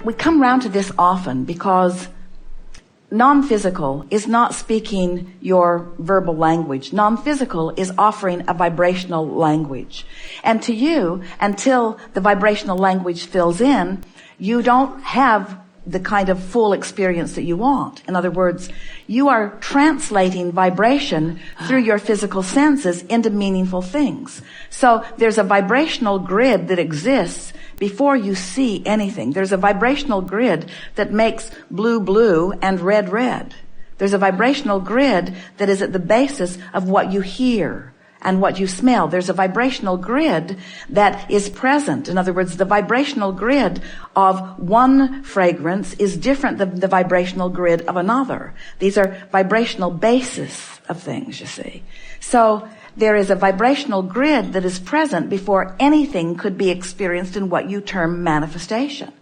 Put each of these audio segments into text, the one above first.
We come round to this often because non-physical is not speaking your verbal language. Non-physical is offering a vibrational language. And to you, until the vibrational language fills in, you don't have the kind of full experience that you want. In other words, you are translating vibration through your physical senses into meaningful things. So there's a vibrational grid that exists before you see anything. There's a vibrational grid that makes blue blue and red red. There's a vibrational grid that is at the basis of what you hear and what you smell. There's a vibrational grid that is present. In other words, the vibrational grid of one fragrance is different than the vibrational grid of another. These are vibrational bases of things, you see. So there is a vibrational grid that is present before anything could be experienced in what you term manifestation.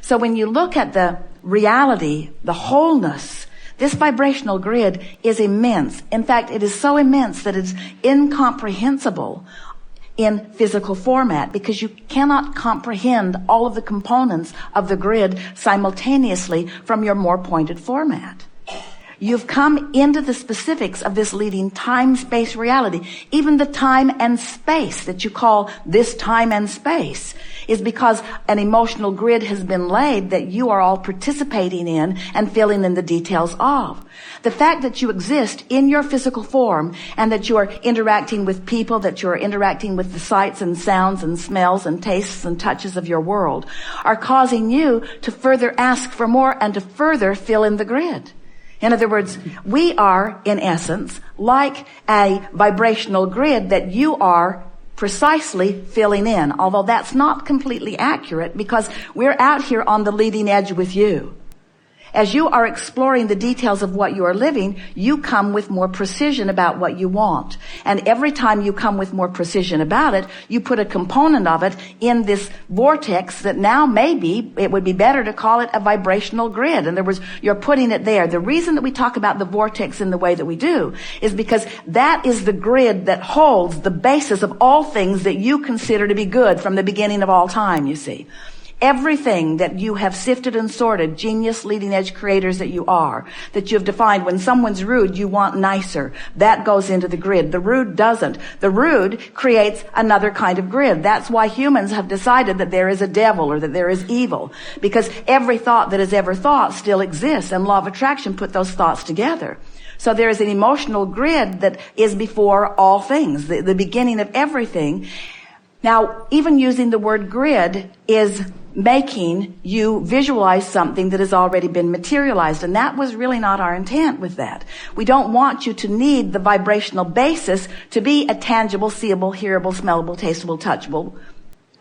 So when you look at the reality, the wholeness, this vibrational grid is immense. In fact, it is so immense that it's incomprehensible in physical format because you cannot comprehend all of the components of the grid simultaneously from your more pointed format. You've come into the specifics of this leading time-space reality. Even the time and space that you call this time and space is because an emotional grid has been laid that you are all participating in and filling in the details of. The fact that you exist in your physical form and that you are interacting with people, that you are interacting with the sights and sounds and smells and tastes and touches of your world are causing you to further ask for more and to further fill in the grid. In other words, we are, in essence, like a vibrational grid that you are precisely filling in, although that's not completely accurate because we're out here on the leading edge with you. As you are exploring the details of what you are living, you come with more precision about what you want. And every time you come with more precision about it, you put a component of it in this vortex that now maybe it would be better to call it a vibrational grid. In other words, you're putting it there. The reason that we talk about the vortex in the way that we do is because that is the grid that holds the basis of all things that you consider to be good from the beginning of all time, you see. Everything that you have sifted and sorted, genius, leading edge creators that you are, that you have defined, when someone's rude, you want nicer. That goes into the grid. The rude doesn't. The rude creates another kind of grid. That's why humans have decided that there is a devil or that there is evil. Because every thought that is ever thought still exists, and law of attraction put those thoughts together. So there is an emotional grid that is before all things, the beginning of everything. Now, even using the word grid is making you visualize something that has already been materialized. And that was really not our intent with that. We don't want you to need the vibrational basis to be a tangible, seeable, hearable, smellable, tastable, touchable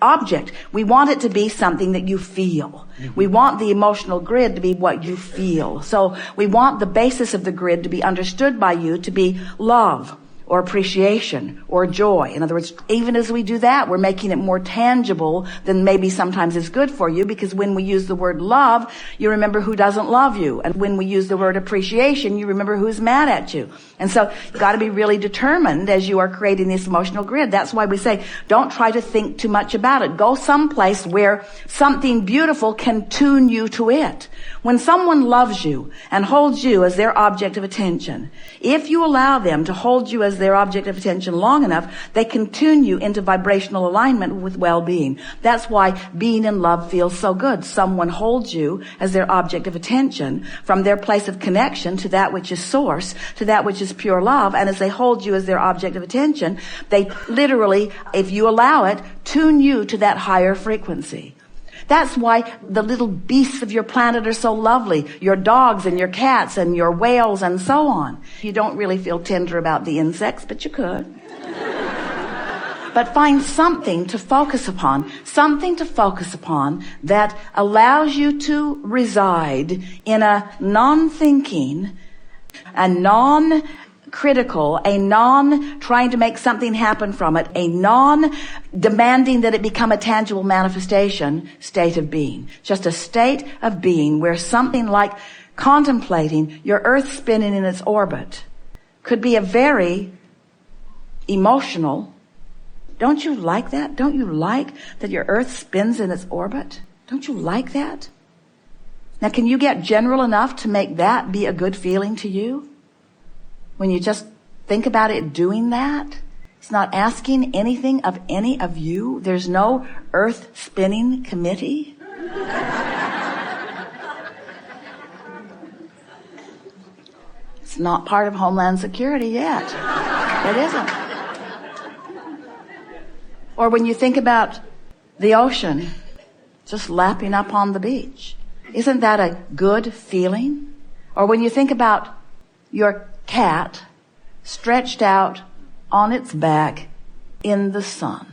object. We want it to be something that you feel. We want the emotional grid to be what you feel. So we want the basis of the grid to be understood by you to be love, or appreciation, or joy. In other words, even as we do that, we're making it more tangible than maybe sometimes is good for you, because when we use the word love, you remember who doesn't love you. And when we use the word appreciation, you remember who's mad at you. And so you've got to be really determined as you are creating this emotional grid. That's why we say, don't try to think too much about it. Go someplace where something beautiful can tune you to it. When someone loves you and holds you as their object of attention, if you allow them to hold you as their object of attention long enough, they can tune you into vibrational alignment with well-being. That's why being in love feels so good. Someone holds you as their object of attention from their place of connection to that which is source, to that which is pure love. And as they hold you as their object of attention, they literally, if you allow it, tune you to that higher frequency. That's why the little beasts of your planet are so lovely. Your dogs and your cats and your whales and so on. You don't really feel tender about the insects, but you could. But find something to focus upon that allows you to reside in a non-thinking, a non-critical, a non-trying to make something happen from it, a non-demanding that it become a tangible manifestation state of being. Just a state of being where something like contemplating your Earth spinning in its orbit could be a very emotional. Don't you like that? Don't you like that your Earth spins in its orbit? Don't you like that? Now, can you get general enough to make that be a good feeling to you? When you just think about it doing that? It's not asking anything of any of you. There's no earth spinning committee. It's not part of Homeland Security yet. It isn't. Or when you think about the ocean just lapping up on the beach, isn't that a good feeling? Or when you think about your cat stretched out on its back in the sun.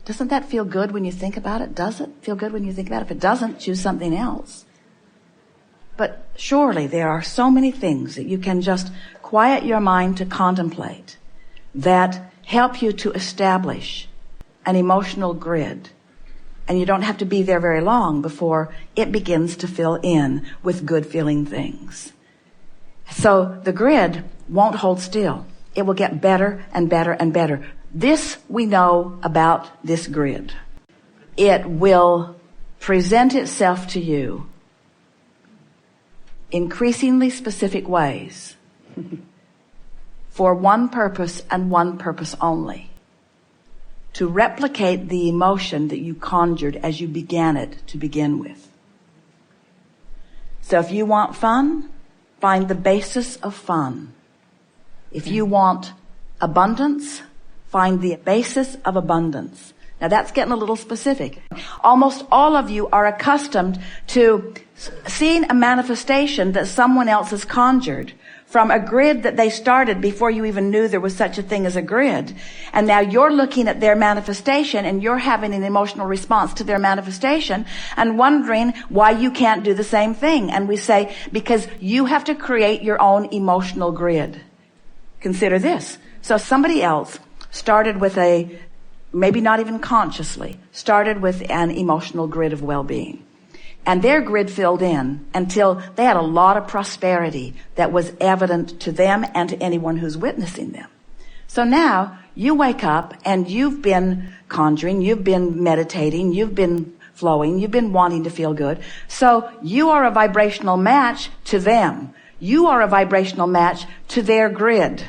Doesn't that feel good when you think about it? Does it feel good when you think about it? If it doesn't, choose something else. But surely there are so many things that you can just quiet your mind to contemplate that help you to establish an emotional grid. And you don't have to be there very long before it begins to fill in with good feeling things. So the grid won't hold still. It will get better and better and better. This we know about this grid. It will present itself to you increasingly specific ways for one purpose and one purpose only. To replicate the emotion that you conjured as you began it to begin with. So if you want fun, find the basis of fun. If you want abundance, find the basis of abundance. Now that's getting a little specific. Almost all of you are accustomed to seeing a manifestation that someone else has conjured from a grid that they started before you even knew there was such a thing as a grid. And now you're looking at their manifestation and you're having an emotional response to their manifestation and wondering why you can't do the same thing. And we say, because you have to create your own emotional grid. Consider this. So somebody else started with maybe not even consciously, started with an emotional grid of well-being. And their grid filled in until they had a lot of prosperity that was evident to them and to anyone who's witnessing them. So now you wake up and you've been conjuring, you've been meditating, you've been flowing, you've been wanting to feel good. So you are a vibrational match to them. You are a vibrational match to their grid.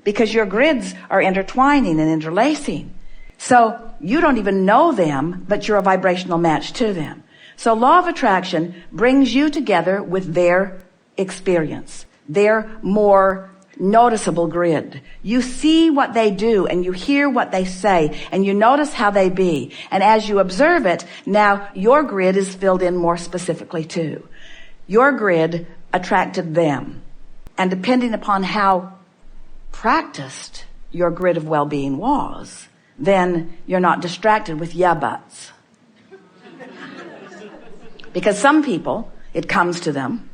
Because your grids are intertwining and interlacing. So you don't even know them, but you're a vibrational match to them. So law of attraction brings you together with their experience, their more noticeable grid. You see what they do and you hear what they say and you notice how they be. And as you observe it, now your grid is filled in more specifically too. Your grid attracted them. And depending upon how practiced your grid of well-being was, then you're not distracted with yeah buts. Because some people, it comes to them,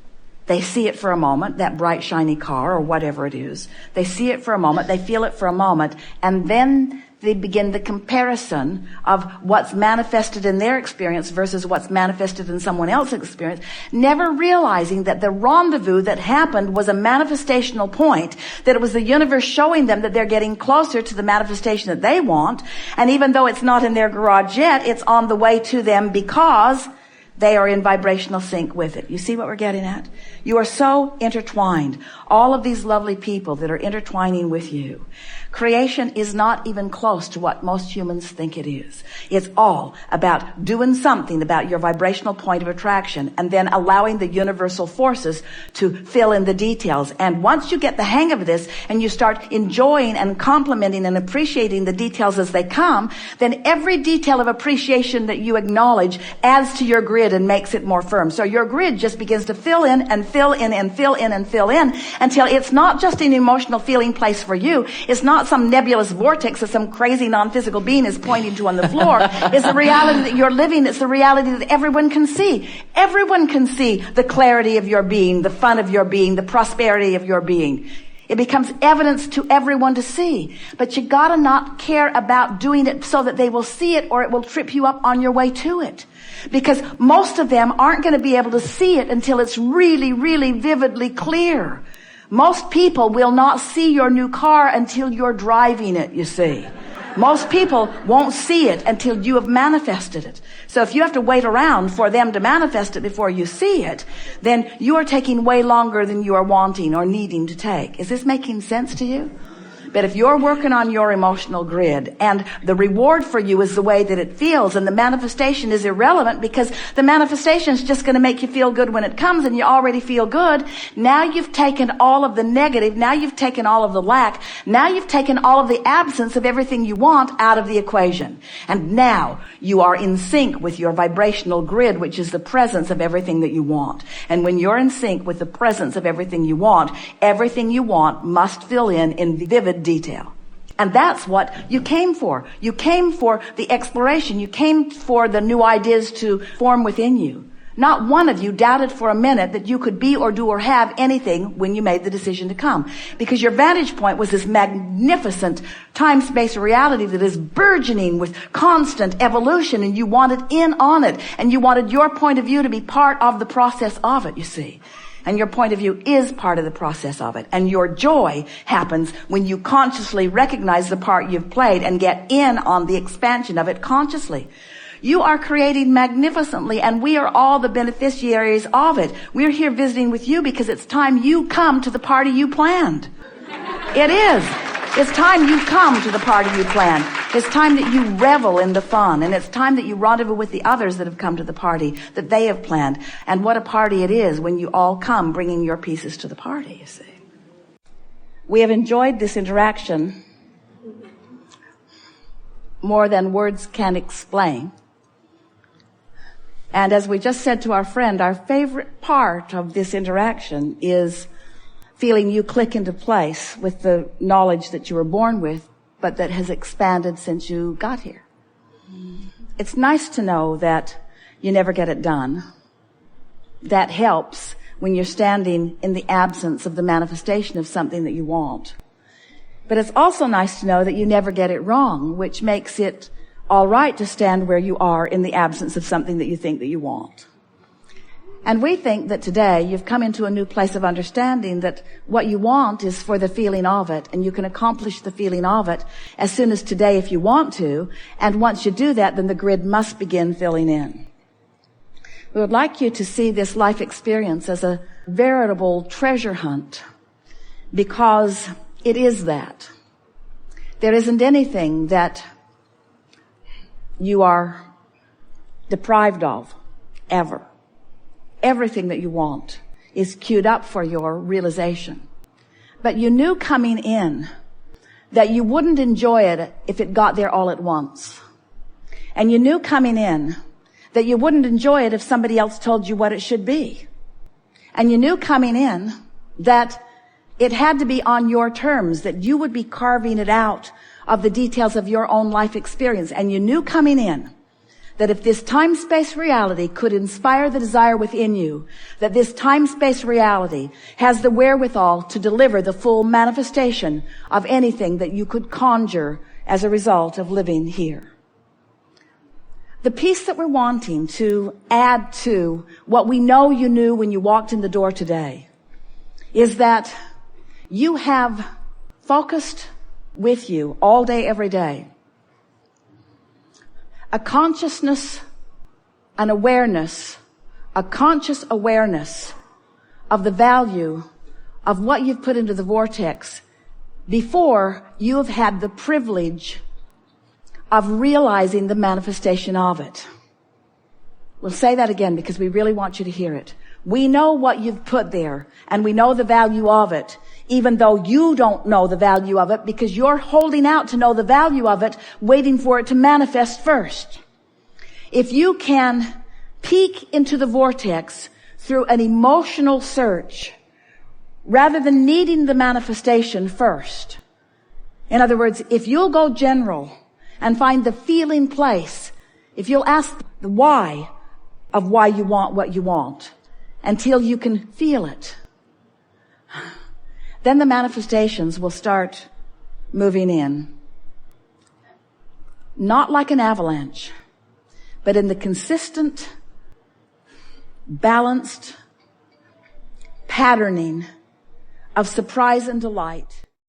they see it for a moment, that bright shiny car or whatever it is. They see it for a moment, they feel it for a moment, and then they begin the comparison of what's manifested in their experience versus what's manifested in someone else's experience, never realizing that the rendezvous that happened was a manifestational point, that it was the universe showing them that they're getting closer to the manifestation that they want, and even though it's not in their garage yet, it's on the way to them because they are in vibrational sync with it. You see what we're getting at? You are so intertwined. All of these lovely people that are intertwining with you. Creation is not even close to what most humans think it is. It's all about doing something about your vibrational point of attraction and then allowing the universal forces to fill in the details. And once you get the hang of this and you start enjoying and complimenting and appreciating the details as they come, then every detail of appreciation that you acknowledge adds to your grid and makes it more firm. So your grid just begins to fill in and fill in and fill in and fill in until it's not just an emotional feeling place for you. It's not some nebulous vortex that some crazy non-physical being is pointing to on the floor. It's the reality that you're living. It's the reality that everyone can see. Everyone can see the clarity of your being, the fun of your being, the prosperity of your being. It becomes evidence to everyone to see. But you gotta not care about doing it so that they will see it or it will trip you up on your way to it. Because most of them aren't going to be able to see it until it's really, really vividly clear. Most people will not see your new car until you're driving it, you see. Most people won't see it until you have manifested it. So if you have to wait around for them to manifest it before you see it, then you are taking way longer than you are wanting or needing to take. Is this making sense to you? But if you're working on your emotional grid and the reward for you is the way that it feels and the manifestation is irrelevant because the manifestation is just going to make you feel good when it comes and you already feel good, now you've taken all of the negative, now you've taken all of the lack, now you've taken all of the absence of everything you want out of the equation. And now you are in sync with your vibrational grid, which is the presence of everything that you want. And when you're in sync with the presence of everything you want must fill in vivid detail. And that's what you came for. You came for the exploration. You came for the new ideas to form within you. Not one of you doubted for a minute that you could be or do or have anything when you made the decision to come. Because your vantage point was this magnificent time-space reality that is burgeoning with constant evolution, and you wanted in on it. And you wanted your point of view to be part of the process of it, you see. And your point of view is part of the process of it. And your joy happens when you consciously recognize the part you've played and get in on the expansion of it consciously. You are creating magnificently, and we are all the beneficiaries of it. We're here visiting with you because it's time you come to the party you planned. It is. It's time you come to the party you planned. It's time that you revel in the fun, and it's time that you rendezvous with the others that have come to the party that they have planned. And what a party it is when you all come bringing your pieces to the party, you see. We have enjoyed this interaction more than words can explain. And as we just said to our friend, our favorite part of this interaction is feeling you click into place with the knowledge that you were born with, but that has expanded since you got here. It's nice to know that you never get it done. That helps when you're standing in the absence of the manifestation of something that you want. But it's also nice to know that you never get it wrong, which makes it all right to stand where you are in the absence of something that you think that you want. And we think that today you've come into a new place of understanding that what you want is for the feeling of it, and you can accomplish the feeling of it as soon as today if you want to, and once you do that, then the grid must begin filling in. We would like you to see this life experience as a veritable treasure hunt, because it is that. There isn't anything that you are deprived of, ever. Everything that you want is queued up for your realization. But you knew coming in that you wouldn't enjoy it if it got there all at once. And you knew coming in that you wouldn't enjoy it if somebody else told you what it should be. And you knew coming in that it had to be on your terms, that you would be carving it out of the details of your own life experience. And you knew coming in that if this time-space reality could inspire the desire within you, that this time-space reality has the wherewithal to deliver the full manifestation of anything that you could conjure as a result of living here. The piece that we're wanting to add to what we know you knew when you walked in the door today is that you have focused with you all day, every day, a consciousness, an awareness, a conscious awareness of the value of what you've put into the vortex before you have had the privilege of realizing the manifestation of it. We'll say that again because we really want you to hear it. We know what you've put there, and we know the value of it, even though you don't know the value of it because you're holding out to know the value of it, waiting for it to manifest first. If you can peek into the vortex through an emotional search, rather than needing the manifestation first. In other words, if you'll go general and find the feeling place, if you'll ask the why of why you want what you want, until you can feel it, then the manifestations will start moving in. Not like an avalanche, but in the consistent, balanced patterning of surprise and delight.